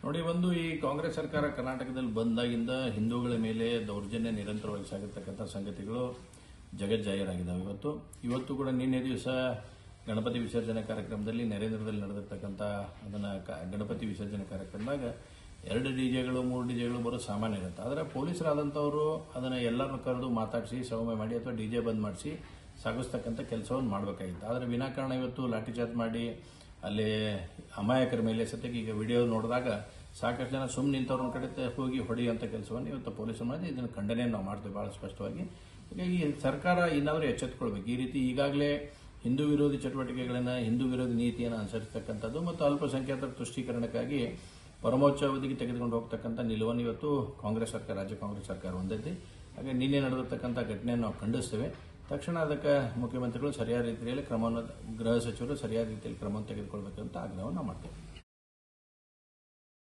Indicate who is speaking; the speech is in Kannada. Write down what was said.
Speaker 1: ನೋಡಿ, ಒಂದು ಈ ಕಾಂಗ್ರೆಸ್ ಸರ್ಕಾರ ಕರ್ನಾಟಕದಲ್ಲಿ ಬಂದಾಗಿಂದ ಹಿಂದೂಗಳ ಮೇಲೆ ದೌರ್ಜನ್ಯ ನಿರಂತರವಾಗಿ ಸಾಗಿರ್ತಕ್ಕಂಥ ಸಂಗತಿಗಳು ಜಗಜ್ಜಾಹೀರಾಗಿದ್ದಾವೆ. ಇವತ್ತು ಕೂಡ ನಿನ್ನೆ ದಿವಸ ಗಣಪತಿ ವಿಸರ್ಜನೆ ಕಾರ್ಯಕ್ರಮದಲ್ಲಿ ನರೇಂದ್ರದಲ್ಲಿ ನಡೆದಿರ್ತಕ್ಕಂಥ ಗಣಪತಿ ವಿಸರ್ಜನೆ ಕಾರ್ಯಕ್ರಮದಾಗ 2 ಡಿಜೆಗಳು 3 ಡಿಜೆಗಳು ಬರೋ ಸಾಮಾನ್ಯ ಇರುತ್ತೆ. ಆದರೆ ಪೊಲೀಸರಾದಂಥವರು ಅದನ್ನು ಎಲ್ಲರನ್ನೂ ಕರೆದು ಮಾತಾಡಿಸಿ ಸೌಮ್ಯ ಮಾಡಿ ಅಥವಾ ಡಿಜೆ ಬಂದ್ ಮಾಡಿಸಿ ಸಾಗಿಸ್ತಕ್ಕಂಥ ಕೆಲಸವನ್ನು ಮಾಡಬೇಕಾಗಿತ್ತು. ಆದರೆ ವಿನಾಕಾರಣ ಇವತ್ತು ಲಾಠಿ ಚಾರ್ಜ್ ಮಾಡಿ ಅಲ್ಲಿ ಅಮಾಯಕರ ಮೇಲೆ ಸತ್ಯಕ್ಕೆ ಈಗ ವಿಡಿಯೋ ನೋಡಿದಾಗ ಸಾಕಷ್ಟು ಜನ ಸುಮ್ಮನೆ ನಿಂತವ್ರನ್ನ ಕಡೆ ಹೋಗಿ ಹೊಡೆಯುವಂಥ ಕೆಲಸವನ್ನು ಇವತ್ತು ಪೊಲೀಸರು ಮಾಡಿ ಇದನ್ನು ಖಂಡನೆಯನ್ನು ನಾವು ಮಾಡ್ತೇವೆ ಭಾಳ ಸ್ಪಷ್ಟವಾಗಿ. ಹೀಗಾಗಿ ಸರ್ಕಾರ ಇನ್ನಾದರೂ ಎಚ್ಚೆತ್ತುಕೊಳ್ಬೇಕು. ಈ ರೀತಿ ಈಗಾಗಲೇ ಹಿಂದೂ ವಿರೋಧಿ ಚಟುವಟಿಕೆಗಳನ್ನು, ಹಿಂದೂ ವಿರೋಧಿ ನೀತಿಯನ್ನು ಅನುಸರಿಸತಕ್ಕಂಥದ್ದು ಮತ್ತು ಅಲ್ಪಸಂಖ್ಯಾತರ ತುಷ್ಟೀಕರಣಕ್ಕಾಗಿ ಪರಮೋಚ್ಚ ಅವಧಿಗೆ ತೆಗೆದುಕೊಂಡು ಹೋಗ್ತಕ್ಕಂಥ ನಿಲುವನ್ನು ಇವತ್ತು ಕಾಂಗ್ರೆಸ್ ಸರ್ಕಾರ, ರಾಜ್ಯ ಕಾಂಗ್ರೆಸ್ ಸರ್ಕಾರ ಹೊಂದೈತಿ. ಹಾಗೆ ನಿನ್ನೆ ನಡೆದಿರ್ತಕ್ಕಂಥ ಘಟನೆಯನ್ನು ನಾವು ಖಂಡಿಸ್ತೇವೆ. ತಕ್ಷಣ ಅದಕ್ಕೆ ಮುಖ್ಯಮಂತ್ರಿಗಳು ಸರಿಯಾದ ರೀತಿಯಲ್ಲಿ ಕ್ರಮವನ್ನು, ಗೃಹ ಸಚಿವರು ಸರಿಯಾದ ರೀತಿಯಲ್ಲಿ ಕ್ರಮವನ್ನು ತೆಗೆದುಕೊಳ್ಬೇಕಂತ ಆಗ್ರಹವನ್ನು ಮಾಡ್ತೇವೆ.